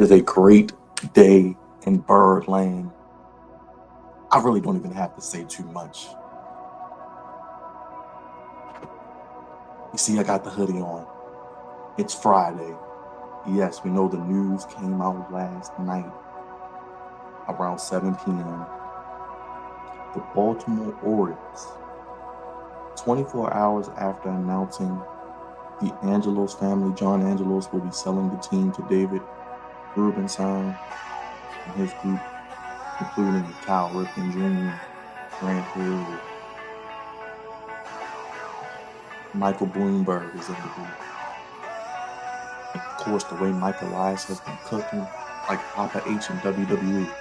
It is a great day in Birdland. I really don't even have to say too much. You see, I got the hoodie on. It's Friday. Yes, we know the news came out last night around 7 p.m. The Baltimore Orioles, 24 hours after announcing the Angelos family, John Angelos, will be selling the team to David Rubenstein and his group, including Cal Ripken Jr., Grant Hill, Michael Bloomberg is in the group. And of course, the way Mike Elias has been cooking like Papa H in WWE,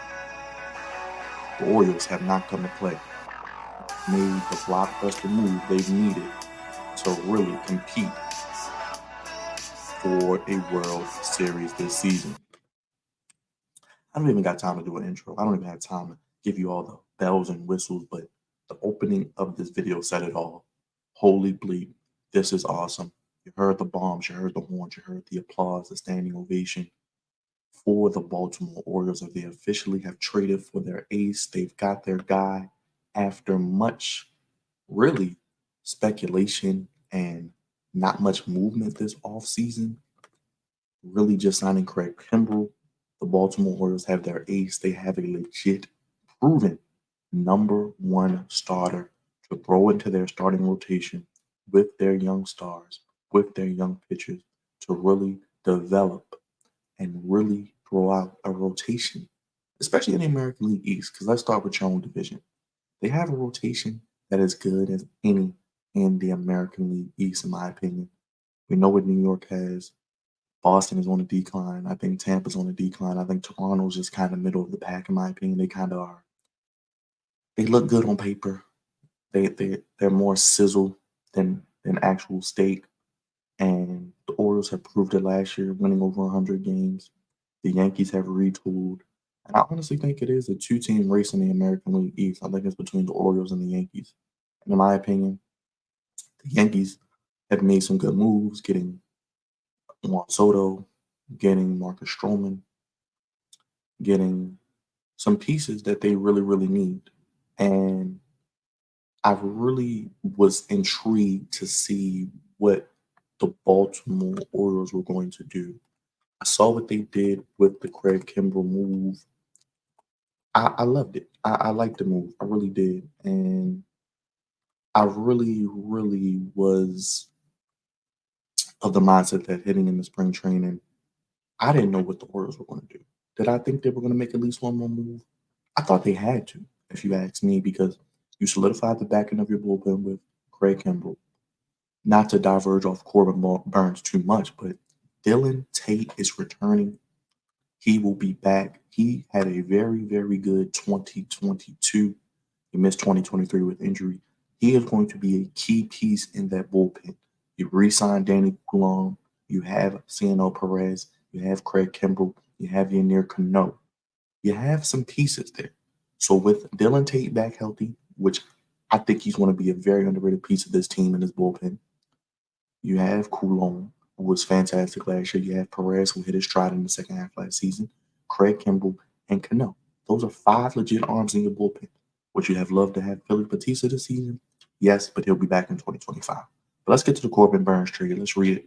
the Orioles have not come to play. Made the blockbuster move they've needed to really compete for a World Series this season. I don't even got time to do an intro. I don't even have time to give you all the bells and whistles, but the opening of this video said it all. Holy bleep, this is awesome. You heard the bombs, you heard the horns, you heard the applause, the standing ovation for the Baltimore Orioles. If they officially have traded for their ace, they've got their guy after much, really, speculation and not much movement this offseason. Really just signing Craig Kimbrell. The Baltimore Orioles have their ace. They have a legit, proven #1 starter to throw into their starting rotation with their young stars, with their young pitchers, to really develop and really throw out a rotation, especially in the American League East. Because let's start with your own division. They have a rotation that is good as any in the American League East, in my opinion. We know what New York has. Boston is on a decline. I think Tampa's on a decline. I think Toronto's just kind of middle of the pack, in my opinion. They kind of are. They look good on paper. They're more sizzle than actual steak. And the Orioles have proved it last year, winning over 100 games. The Yankees have retooled. And I honestly think it is a two-team race in the American League East. I think it's between the Orioles and the Yankees. And in my opinion, the Yankees have made some good moves, getting Juan Soto, getting Marcus Stroman, getting some pieces that they really, really need. And I really was intrigued to see what the Baltimore Orioles were going to do. I saw what they did with the Craig Kimbrell move. I loved it. I liked the move. I really did. And I really, really was of the mindset that heading into spring training, I didn't know what the Orioles were going to do. Did I think they were going to make at least one more move? I thought they had to, if you ask me, because you solidified the backing of your bullpen with Craig Kimbrell. Not to diverge off Corbin Burnes too much, but Dylan Tate is returning. He will be back. He had a very, very good 2022. He missed 2023 with injury. He is going to be a key piece in that bullpen. You re-signed Danny Coulomb. You have Ciano Perez. You have Craig Kimbrell. You have Yennier Cano. You have some pieces there. So with Dylan Tate back healthy, which I think he's going to be a very underrated piece of this team in this bullpen. You have Coulomb, who was fantastic last year. You have Perez, who hit his stride in the second half last season. Craig Kimbrell and Cano. Those are 5 legit arms in your bullpen. Would you have loved to have Philly Batista this season? Yes, but he'll be back in 2025. But let's get to the Corbin Burnes trade. Let's read it.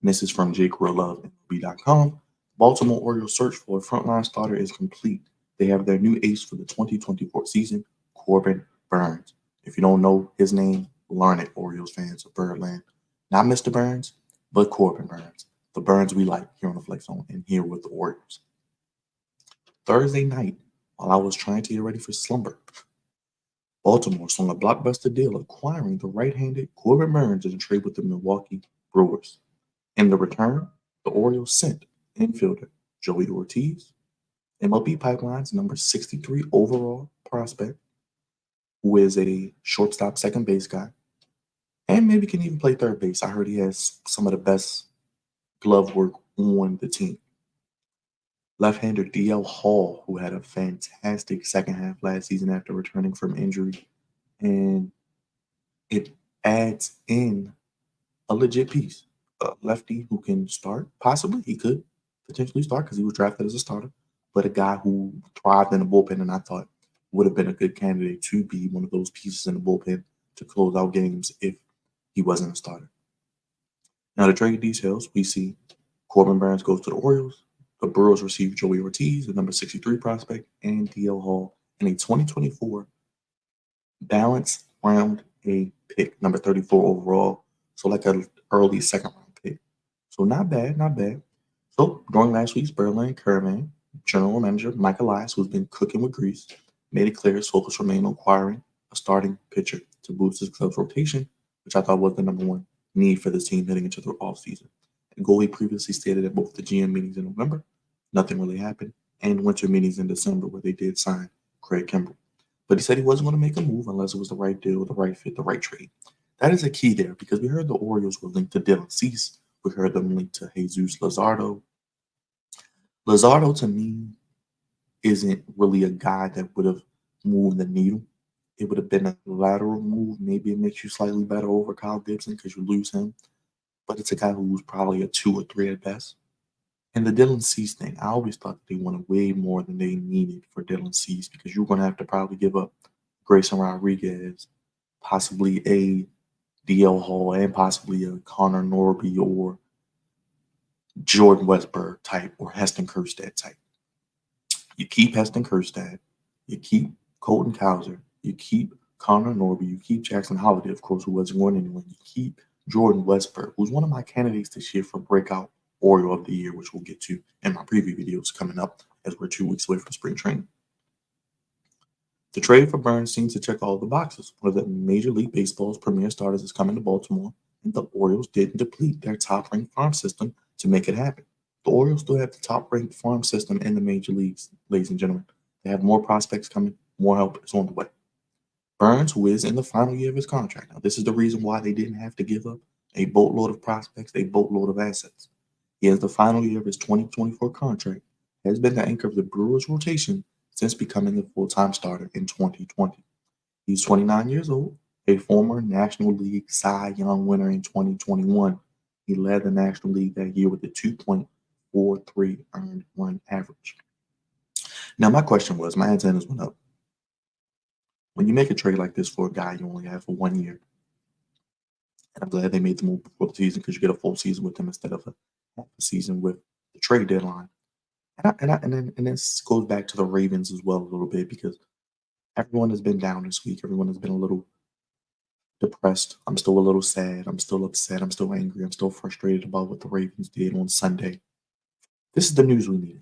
And this is from JakeRealLoveMLB.com. Baltimore Orioles search for a frontline starter is complete. They have their new ace for the 2024 season, Corbin Burnes. If you don't know his name, learn it, Orioles fans of Birdland. Not Mr. Burns, but Corbin Burnes. The Burns we like here on the Flex Zone and here with the Orioles. Thursday night, while I was trying to get ready for slumber, Baltimore swung a blockbuster deal acquiring the right-handed Corbin Burnes in a trade with the Milwaukee Brewers. In the return, the Orioles sent infielder Joey Ortiz, MLB Pipeline's number 63 overall prospect, who is a shortstop second base guy, and maybe can even play third base. I heard he has some of the best glove work on the team. Left-hander DL Hall, who had a fantastic second half last season after returning from injury. And it adds in a legit piece. A lefty who can start, possibly he could. potentially start because he was drafted as a starter, but a guy who thrived in the bullpen and I thought would have been a good candidate to be one of those pieces in the bullpen to close out games if he wasn't a starter. Now, the trade details, we see Corbin Burnes goes to the Orioles. The Brewers receive Joey Ortiz, the number 63 prospect, and DL Hall in a 2024 balanced round A pick, number 34 overall. So like an early second round pick. So not bad, not bad. So during last week's Berlin Caravan, general manager Mike Elias, who's been cooking with grease, made it clear his focus remained on acquiring a starting pitcher to boost his club's rotation, which I thought was the number one need for this team heading into the offseason. And Goldie previously stated at both the GM meetings in November, nothing really happened, and winter meetings in December where they did sign Craig Kimbrell. But he said he wasn't going to make a move unless it was the right deal, the right fit, the right trade. That is a key there because we heard the Orioles were linked to Dylan Cease. We heard them linked to Jesus Luzardo. Luzardo, to me, isn't really a guy that would have moved the needle. It would have been a lateral move. Maybe it makes you slightly better over Kyle Gibson because you lose him. But it's a guy who's probably a 2 or 3 at best. And the Dylan Cease thing, I always thought that they wanted way more than they needed for Dylan Cease because you're going to have to probably give up Grayson Rodriguez, possibly a DL Hall, and possibly a Connor Norby or Jordan Westberg type or Heston Kjerstad type. You keep Heston Kjerstad, you keep Colton Cowser, you keep Connor Norby, you keep Jackson Holiday, of course, who wasn't going anywhere. You keep Jordan Westberg, who's one of my candidates this year for breakout Oriole of the year, which we'll get to in my preview videos coming up as we're 2 weeks away from spring training. The trade for Burnes seems to check all the boxes. One of the Major League Baseball's premier starters is coming to Baltimore, and the Orioles didn't deplete their top-ranked farm system to make it happen. The Orioles still have the top-ranked farm system in the major leagues, ladies and gentlemen. They have more prospects coming, more help is on the way. Burnes, who is in the final year of his contract. Now, this is the reason why they didn't have to give up a boatload of prospects, a boatload of assets. He has the final year of his 2024 contract, has been the anchor of the Brewers' rotation since becoming a full-time starter in 2020. He's 29 years old, a former National League Cy Young winner in 2021. He led the National League that year with a 2.43 earned run average. Now, my question was, my antennas went up. When you make a trade like this for a guy you only have for 1 year, and I'm glad they made the move before the season because you get a full season with him instead of a half a season with the trade deadline. And this goes back to the Ravens as well a little bit because everyone has been down this week. Everyone has been a little depressed. I'm still a little sad. I'm still upset. I'm still angry. I'm still frustrated about what the Ravens did on Sunday. This is the news we needed.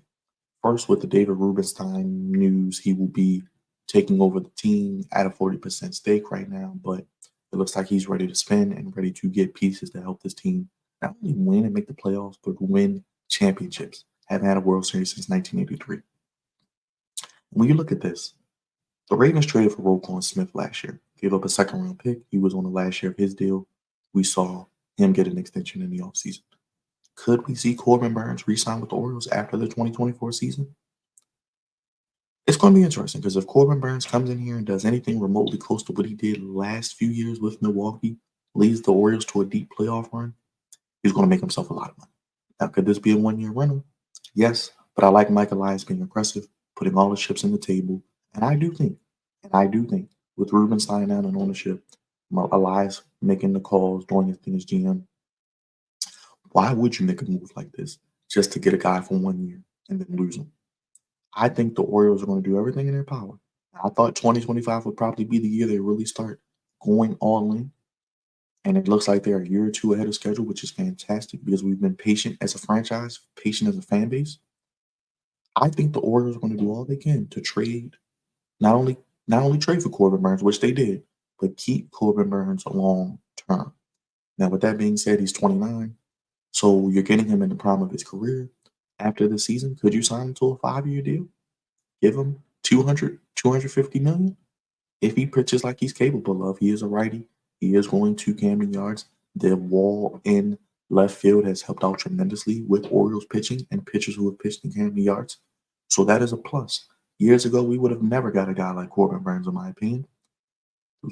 First, with the David Rubenstein news, he will be taking over the team at a 40% stake right now, but it looks like he's ready to spend and ready to get pieces to help this team not only win and make the playoffs, but win championships. Haven't had a World Series since 1983. When you look at this, the Ravens traded for Roquan Smith last year. Gave up a second-round pick. He was on the last year of his deal. We saw him get an extension in the offseason. Could we see Corbin Burnes re-sign with the Orioles after the 2024 season? It's going to be interesting because if Corbin Burnes comes in here and does anything remotely close to what he did last few years with Milwaukee, leads the Orioles to a deep playoff run, he's going to make himself a lot of money. Now, could this be a one-year rental? Yes, but I like Mike Elias being aggressive, putting all the chips in the table. And I do think with Rubenstein out in ownership, Elias making the calls, doing his thing as GM, why would you make a move like this just to get a guy for 1 year and then lose him? I think the Orioles are going to do everything in their power. I thought 2025 would probably be the year they really start going all in. And it looks like they're a year or two ahead of schedule, which is fantastic because we've been patient as a franchise, patient as a fan base. I think the Orioles are going to do all they can to trade, not only trade for Corbin Burnes, which they did, but keep Corbin Burnes long term. Now, with that being said, he's 29, so you're getting him in the prime of his career. After the season, could you sign him to a 5-year deal? Give him 200, 250 million? If he pitches like he's capable of, he is a righty. He is going to Camden Yards. The wall in left field has helped out tremendously with Orioles pitching and pitchers who have pitched in Camden Yards. So that is a plus. Years ago, we would have never got a guy like Corbin Burnes, in my opinion.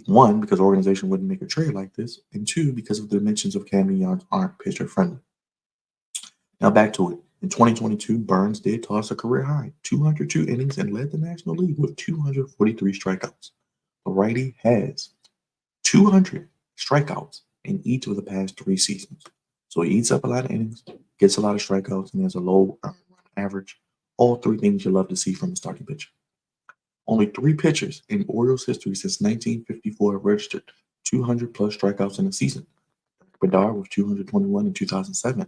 One, because the organization wouldn't make a trade like this, and two, because of the dimensions of Camden Yards aren't pitcher friendly. Now back to it. In 2022, Burnes did toss a career high 202 innings and led the National League with 243 strikeouts. The righty has 200 strikeouts in each of the past 3 seasons. So he eats up a lot of innings, gets a lot of strikeouts, and has a low run average. All three things you love to see from a starting pitcher. Only 3 pitchers in Orioles history since 1954 have registered 200 plus strikeouts in a season. Bedard with 221 in 2007,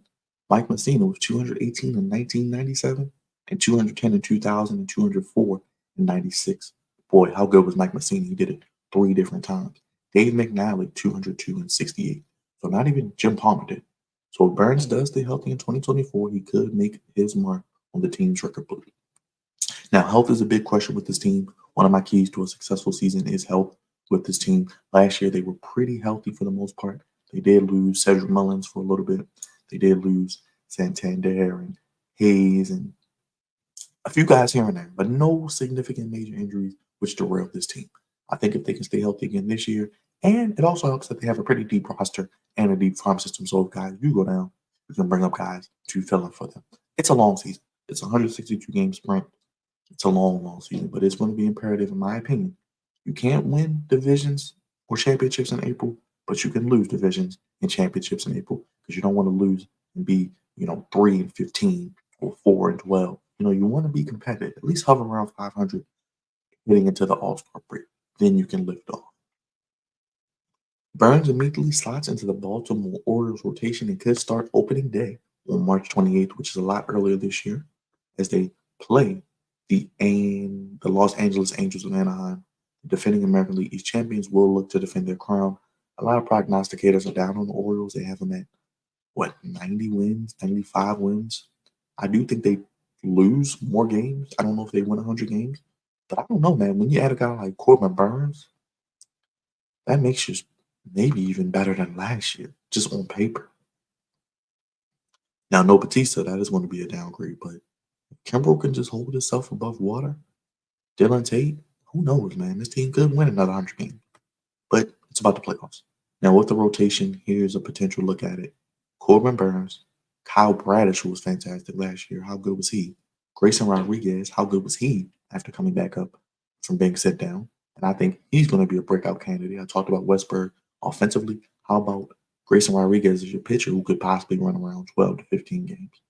Mike Mussina with 218 in 1997, and 210 in 2000 and 204 in 96. Boy, how good was Mike Mussina? He did it 3 different times. Dave McNally, 202 and 68. So not even Jim Palmer did. So if Burnes does stay healthy in 2024, he could make his mark on the team's record book. Now, health is a big question with this team. One of my keys to a successful season is health with this team. Last year, they were pretty healthy for the most part. They did lose Cedric Mullins for a little bit. They did lose Santander and Hayes and a few guys here and there, but no significant major injuries which derailed this team. I think if they can stay healthy again this year, and it also helps that they have a pretty deep roster and a deep farm system. So if guys do go down, you can bring up guys to fill in for them. It's a long season. It's a 162 game sprint. It's a long, long season, but it's going to be imperative, in my opinion. You can't win divisions or championships in April, but you can lose divisions and championships in April because you don't want to lose and be, 3-15 or 4-12. You want to be competitive, at least hover around 500 getting into the All-Star break. Then you can lift off. Burnes immediately slots into the Baltimore Orioles rotation and could start opening day on March 28th, which is a lot earlier this year, as they play the Los Angeles Angels of Anaheim. The defending American League East champions will look to defend their crown. A lot of prognosticators are down on the Orioles. They have them at, 90 wins, 95 wins. I do think they lose more games. I don't know if they win 100 games. But I don't know, man. When you add a guy like Corbin Burnes, that makes you maybe even better than last year, just on paper. Now, no Batista, that is going to be a downgrade, but Kimbrel can just hold himself above water. Dylan Tate, who knows, man? This team could win another 100 games, but it's about the playoffs. Now, with the rotation, here's a potential look at it. Corbin Burnes, Kyle Bradish, who was fantastic last year. How good was he? Grayson Rodriguez, how good was he after coming back up from being sit down? And I think he's going to be a breakout candidate. I talked about Westberg offensively. How about Grayson Rodriguez as your pitcher who could possibly run around 12 to 15 games?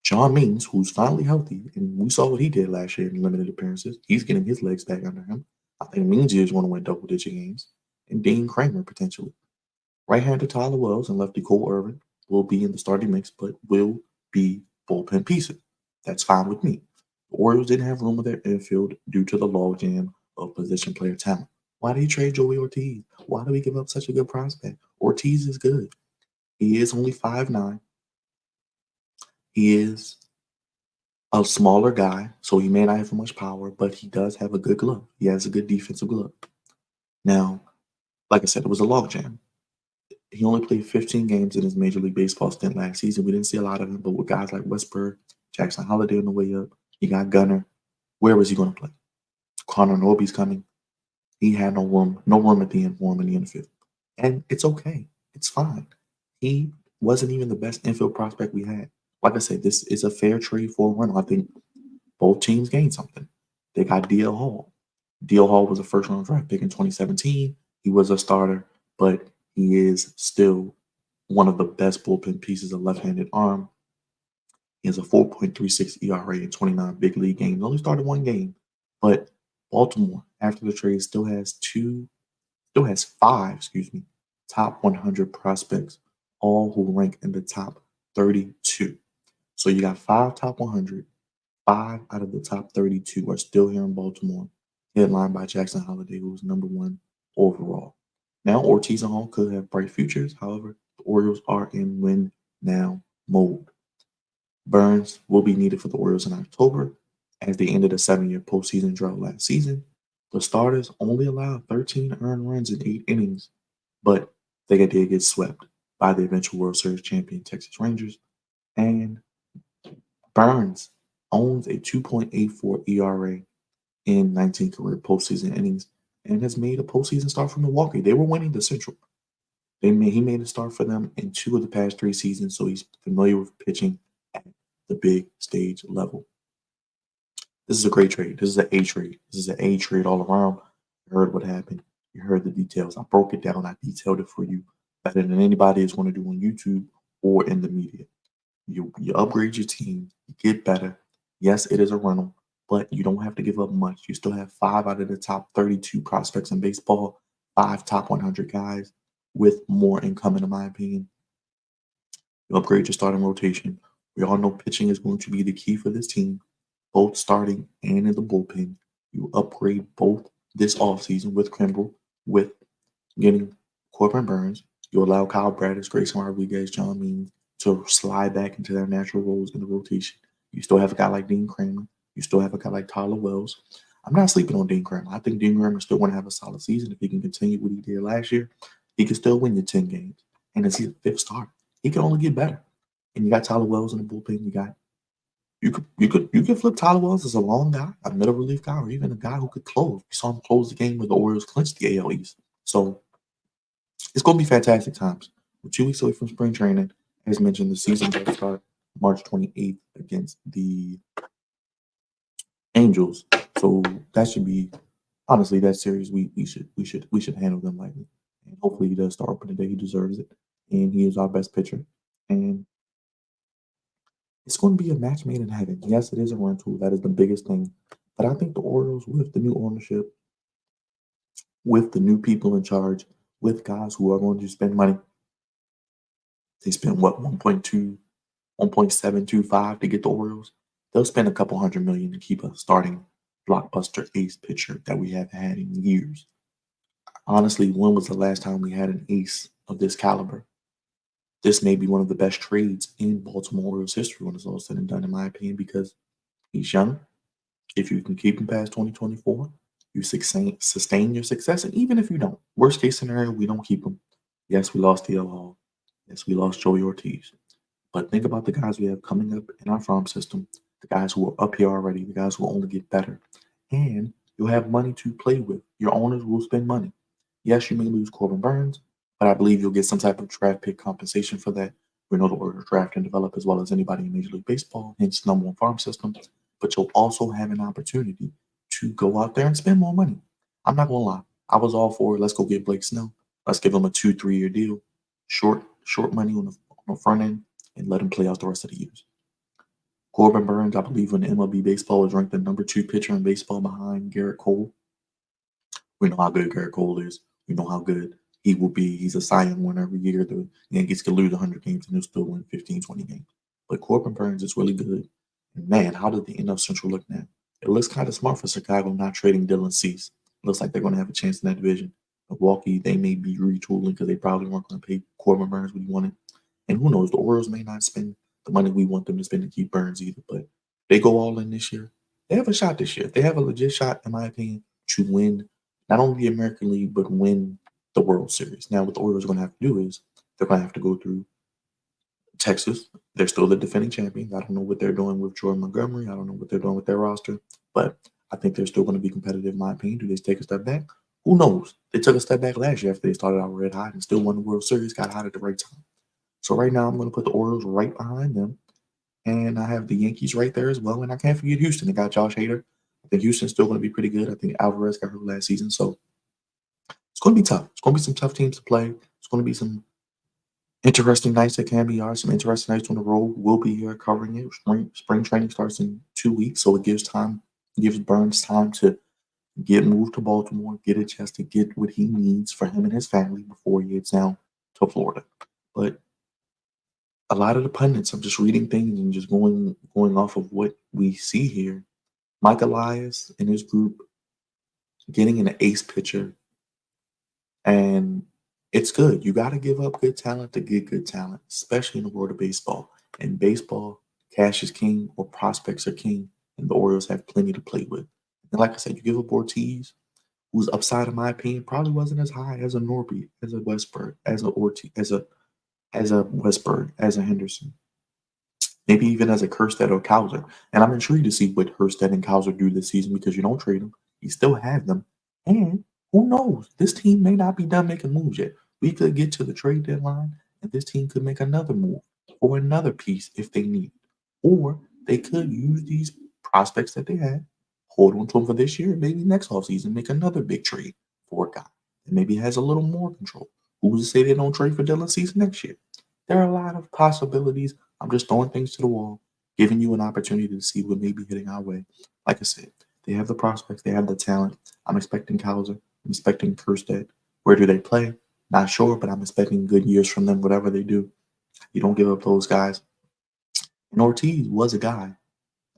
John Means, who's finally healthy, and we saw what he did last year in limited appearances. He's getting his legs back under him. I think Means is going to win double-digit games. And Dean Kramer, potentially. Right-hander Tyler Wells and lefty Cole Irvin will be in the starting mix, but will be bullpen pieces. That's fine with me. The Orioles didn't have room in their infield due to the logjam of position player talent. Why did he trade Joey Ortiz? Why did we give up such a good prospect? Ortiz is good. He is only 5'9". He is a smaller guy, so he may not have much power, but he does have a good glove. He has a good defensive glove. Now, like I said, it was a logjam. He only played 15 games in his Major League Baseball stint last season. We didn't see a lot of him, but with guys like Westberg, Jackson Holliday on the way up, you got Gunnar. Where was he going to play? Connor Norby's coming. He had no room at the end for him in the infield. And it's okay. It's fine. He wasn't even the best infield prospect we had. Like I said, this is a fair trade for a rental. I think both teams gained something. They got DL Hall. DL Hall was a first-round draft pick in 2017. He was a starter, but he is still one of the best bullpen pieces of left-handed arm. He has a 4.36 ERA in 29 big league games. Only started one game, but Baltimore, after the trade, still has five, top 100 prospects, all who rank in the top 32. So you got 5 top 100. 5 out of the top 32 are still here in Baltimore, headlined by Jackson Holliday, who was number 1 overall. Now, Ortiz and Hall could have bright futures. However, the Orioles are in win-now mode. Burnes will be needed for the Orioles in October as they ended a 7-year postseason drought last season. The starters only allowed 13 earned runs in 8 innings, but they did get swept by the eventual World Series champion Texas Rangers. And Burnes owns a 2.84 ERA in 19 career postseason innings and has made a postseason start for Milwaukee. They were winning the Central. He made a start for them in 2 of the past 3 seasons, so he's familiar with pitching at the big stage level. This is a great trade. This is an A trade. This is an A trade all around. You heard what happened. You heard the details. I broke it down. I detailed it for you better than anybody is going to do on YouTube or in the media. You upgrade your team, you get better. Yes, it is a rental, but you don't have to give up much. You still have 5 out of the top 32 prospects in baseball, 5 top 100 guys with more incoming, in my opinion. You upgrade your starting rotation. We all know pitching is going to be the key for this team, both starting and in the bullpen. You upgrade both this offseason with Kimbrel, with getting Corbin Burnes. You allow Kyle Bradish, Grayson Rodriguez, John Means to slide back into their natural roles in the rotation. You still have a guy like Dean Kramer. You still have a guy like Tyler Wells. I'm not sleeping on Dean Kramer. I think Dean Kramer still going to have a solid season. If he can continue what he did last year, he can still win you 10 games. And as he's a fifth starter, he can only get better. And you got Tyler Wells in the bullpen. You could flip Tyler Wells as a long guy, a middle relief guy, or even a guy who could close. We saw him close the game where the Orioles clinched the AL East. So it's going to be fantastic times. We're 2 weeks away from spring training. As mentioned, the season will start March 28th against the Angels. So that should be, honestly, that series we should handle them lightly. And hopefully he does start opening day. He deserves it, and he is our best pitcher. And it's going to be a match made in heaven. Yes, it is a rental. That is the biggest thing. But I think the Orioles, with the new ownership, with the new people in charge, with guys who are going to spend money, they spent what 1.2, 1.725 to get the Orioles. They'll spend a couple hundred million to keep a starting blockbuster ace pitcher that we haven't had in years. Honestly, when was the last time we had an ace of this caliber? This may be one of the best trades in Baltimore Orioles history when it's all said and done, in my opinion, because he's young. If you can keep him past 2024, you sustain your success. And even if you don't, worst case scenario, we don't keep him. Yes, we lost DL Hall. Yes, we lost Joey Ortiz. But think about the guys we have coming up in our farm system, the guys who are up here already, the guys who will only get better. And you'll have money to play with. Your owners will spend money. Yes, you may lose Corbin Burnes, but I believe you'll get some type of draft pick compensation for that. We know the Orioles draft and develop as well as anybody in Major League Baseball, hence number one farm system. But you'll also have an opportunity to go out there and spend more money. I'm not gonna lie. I was all for it. Let's go get Blake Snell. Let's give him a 2-3 year deal. Short money on the front end and let him play out the rest of the years. Corbin Burnes, I believe, when MLB baseball was ranked the number 2 pitcher in baseball behind Garrett Cole. We know how good Garrett Cole is. We know how good he will be. He's a Cy Young winner every year. The Yankees could lose 100 games and he'll still win 15, 20 games. But Corbin Burnes is really good. And man, how did the NL Central look now? It looks kind of smart for Chicago not trading Dylan Cease. It looks like they're going to have a chance in that division. Milwaukee, they may be retooling because they probably weren't going to pay Corbin Burnes what he wanted. And who knows, the Orioles may not spend the money we want them to spend to keep Burnes either. But they go all in this year. They have a shot this year. They have a legit shot, in my opinion, to win not only the American League, but win the World Series. Now, what the Orioles are going to have to do is they're going to have to go through Texas. They're still the defending champions. I don't know what they're doing with Jordan Montgomery. I don't know what they're doing with their roster, but I think they're still going to be competitive, in my opinion. Do they take a step back? Who knows? They took a step back last year after they started out red hot and still won the World Series, got hot at the right time. So right now, I'm going to put the Orioles right behind them, and I have the Yankees right there as well. And I can't forget Houston. They got Josh Hader. I think Houston's still going to be pretty good. I think Alvarez got hurt last season, so it's going to be tough. It's going to be some tough teams to play. It's going to be some interesting nights at Canby Yard, some interesting nights on the road. We'll be here covering it. Spring training starts in 2 weeks, so it gives Burnes time to get moved to Baltimore, get adjusted, get what he needs for him and his family before he heads down to Florida. But a lot of the pundits, I'm just reading things and just going off of what we see here. Mike Elias and his group getting an ace pitcher, and it's good. You got to give up good talent to get good talent, especially in the world of baseball. In baseball, cash is king or prospects are king, and the Orioles have plenty to play with. And like I said, you give up Ortiz, whose upside, in my opinion, probably wasn't as high as a Norby, as a Westberg, as a Ortiz, as a Westberg, as a Henderson, maybe even as a Kerstead or Cowser. And I'm intrigued to see what Kerstead and Cowser do this season because you don't trade them, you still have them, and who knows? This team may not be done making moves yet. We could get to the trade deadline, and this team could make another move or another piece if they need. Or they could use these prospects that they had, hold on to them for this year, and maybe next offseason make another big trade for a guy that maybe has a little more control. Who's to say they don't trade for Dylan Cease next year? There are a lot of possibilities. I'm just throwing things to the wall, giving you an opportunity to see what may be hitting our way. Like I said, they have the prospects, they have the talent. I'm expecting Cowser, I'm expecting Kerstead. Where do they play? Not sure, but I'm expecting good years from them, whatever they do. You don't give up those guys. And Ortiz was a guy,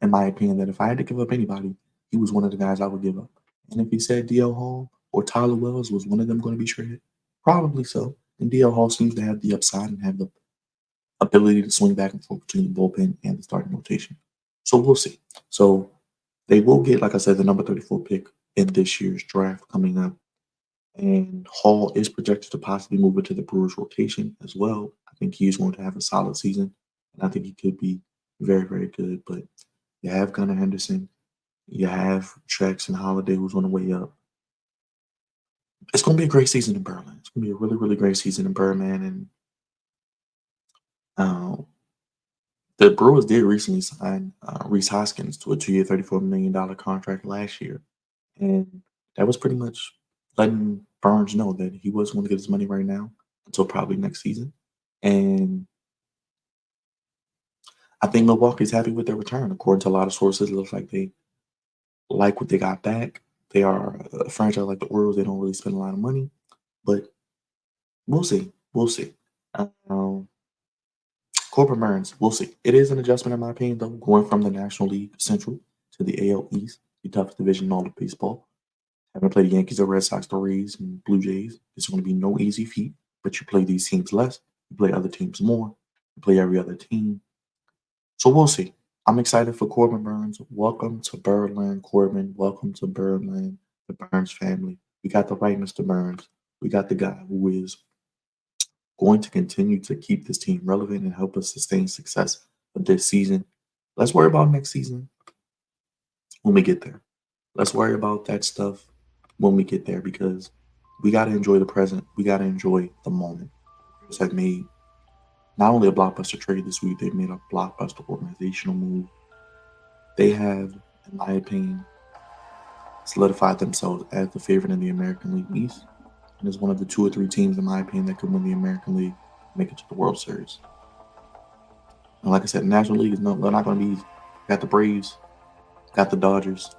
in my opinion, that if I had to give up anybody, he was one of the guys I would give up. And if he said DL Hall or Tyler Wells was one of them going to be traded, probably so. And DL Hall seems to have the upside and have the ability to swing back and forth between the bullpen and the starting rotation. So we'll see. So they will get, like I said, the number 34 pick in this year's draft coming up. And Hall is projected to possibly move into the Brewers rotation as well. I think he's going to have a solid season. And I think he could be very, very good. But you have Gunnar Henderson. You have Trex and Holiday, who's on the way up. It's going to be a great season in Berlin. It's going to be a really, really great season in Berlin. And the Brewers did recently sign Rhys Hoskins to a 2-year, $34 million contract last year. And that was pretty much letting Burnes know that he wasn't going to get his money right now until probably next season. And I think Milwaukee's happy with their return. According to a lot of sources, it looks like they like what they got back. They are a franchise like the Orioles. They don't really spend a lot of money, but we'll see. We'll see. Corbin Burnes, we'll see. It is an adjustment, in my opinion, though, going from the National League Central to the AL East, the toughest division in all of baseball. Having played the Yankees or Red Sox, the Rays, and Blue Jays, it's going to be no easy feat, but you play these teams less, you play other teams more, you play every other team. So we'll see. I'm excited for Corbin Burnes. Welcome to Berlin, Corbin. Welcome to Berlin, the Burnes family. We got the right Mr. Burnes. We got the guy who is going to continue to keep this team relevant and help us sustain success of this season. Let's worry about next season when we get there. Let's worry about that stuff when we get there because we got to enjoy the present. We got to enjoy the moment. Just have made not only a blockbuster trade this week, they've made a blockbuster organizational move. They have, in my opinion, solidified themselves as the favorite in the American League East and is one of the 2 or 3 teams, in my opinion, that could win the American League and make it to the World Series. And like I said, the National League is they're not going to be easy. Got the Braves, got the Dodgers,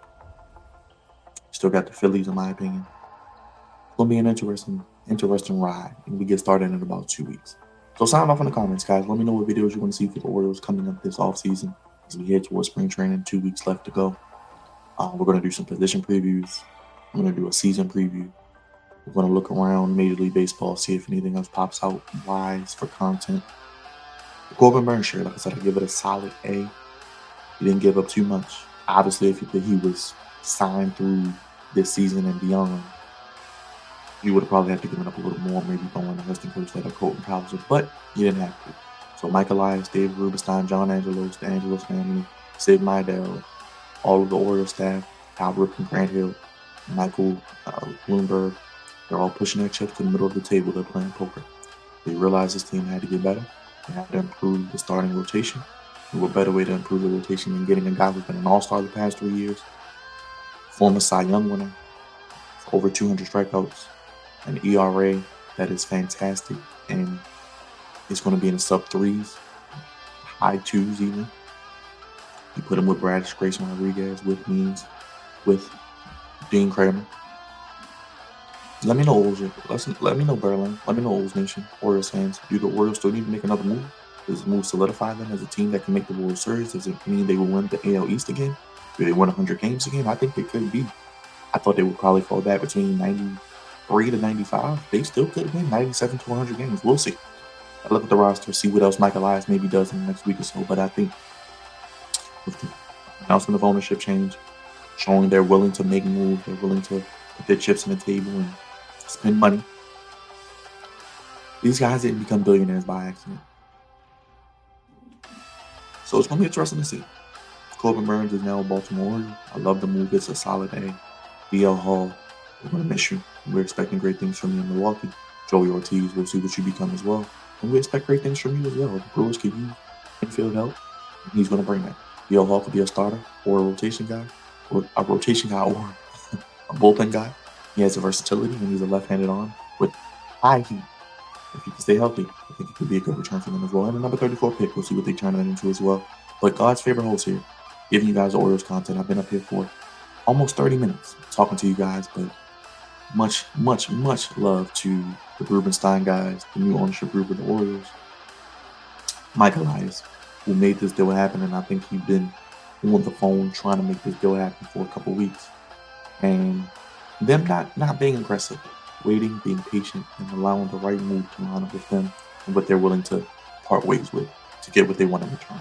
still got the Phillies, in my opinion. It's going to be an interesting ride, and we get started in about 2 weeks. So sound off in the comments, guys. Let me know what videos you want to see for the Orioles coming up this offseason as we head towards spring training. 2 weeks left to go. We're going to do some position previews. I'm going to do a season preview. We're going to look around Major League Baseball, see if anything else pops out wise for content. The Corbin Burnes shirt, like I said, I give it a solid A. He didn't give up too much. Obviously, if he was signed through this season and beyond, he would have probably had to give it up a little more, maybe going to Heston Kjerstad or Colton Cowser, but he didn't have to. So Mike Elias, David Rubenstein, John Angelos, the Angelos family, Sid Meidel, all of the Orioles staff, Kyle Ripken, Grant Hill, Michael Bloomberg, they're all pushing their chips to the middle of the table. They're playing poker. They realized this team had to get better. They had to improve the starting rotation. And what better way to improve the rotation than getting a guy who's been an all-star the past 3 years, former Cy Young winner, over 200 strikeouts, an ERA that is fantastic, and it's going to be in the sub-3s, high 2s even. You put him with Bradish, Grayson Rodriguez, with Means, with Dean Kramer. Let me know, let me know, Berlin. Let me know, Orioles Nation, Orioles fans. Do the Orioles still need to make another move? Does the move solidify them as a team that can make the World Series? Does it mean they will win the AL East again? Do they win 100 games again? I think they could be. I thought they would probably fall back between 93 to 95. They still could win 97 to 100 games. We'll see. I look at the roster, see what else Mike Elias maybe does in the next week or so. But I think with the announcement of ownership change, showing they're willing to make moves, they're willing to put their chips on the table and spend money. These guys didn't become billionaires by accident. So it's going to be interesting to see. Corbin Burnes is now a Baltimore Oriole. I love the move. It's a solid A. DL Hall, we're going to miss you. We're expecting great things from you in Milwaukee. Joey Ortiz, we'll see what you become as well. And we expect great things from you as well. The Brewers could use infield help. He's going to bring that. DL Hall could be a starter or a rotation guy, or a a bullpen guy. He has the versatility, and he's a left-handed arm with high heat. If he can stay healthy, I think it could be a good return for them as well. And the number 34 pick, we'll see what they turn that into as well. But God's favorite host here, giving you guys the Orioles content. I've been up here for almost 30 minutes talking to you guys, but much love to the Rubenstein guys, the new ownership group of the Orioles. Mike Elias, who made this deal happen, and I think he's been on the phone trying to make this deal happen for a couple weeks. And them not being aggressive, waiting, being patient, and allowing the right move to line up with them and what they're willing to part ways with to get what they want in return.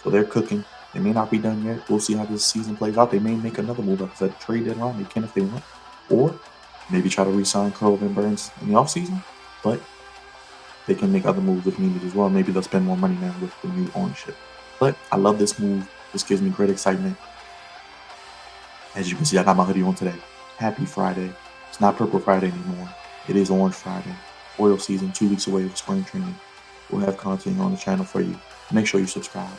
So they're cooking. They may not be done yet. We'll see how this season plays out. They may make another move at the trade deadline. They can if they want. Or maybe try to re-sign Corbin Burnes in the offseason. But they can make other moves if needed as well. Maybe they'll spend more money now with the new ownership. But I love this move. This gives me great excitement. As you can see, I got my hoodie on today. Happy Friday. It's not Purple Friday anymore. It is Orange Friday. Oil season, 2 weeks away with spring training. We'll have content on the channel for you. Make sure you subscribe.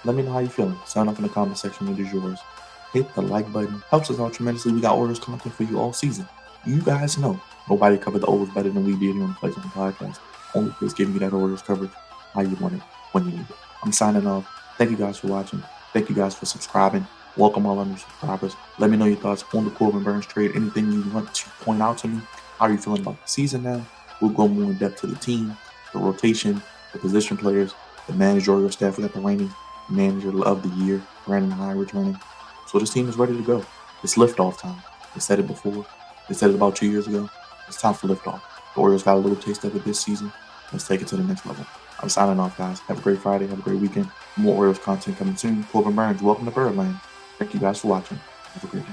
Let me know how you're feeling. Sign up in the comment section. It is yours. Hit the like button. Helps us out tremendously. We got Orioles content for you all season. You guys know nobody covered the Orioles better than we did here on the Plays on the podcast. Only place giving you that Orioles coverage how you want it, when you need it. I'm signing off. Thank you guys for watching. Thank you guys for subscribing. Welcome all our new subscribers. Let me know your thoughts on the Corbin Burnes trade. Anything you want to point out to me. How are you feeling about the season now? We'll go more in depth to the team, the rotation, the position players, the managerial staff. We got the reigning manager of the year, Brandon High, returning. So this team is ready to go. It's liftoff time. They said it before. They said it about 2 years ago. It's time for liftoff. The Orioles got a little taste of it this season. Let's take it to the next level. I'm signing off, guys. Have a great Friday. Have a great weekend. More Orioles content coming soon. Corbin Burnes, welcome to Birdland. Thank you guys for watching. Have a great day.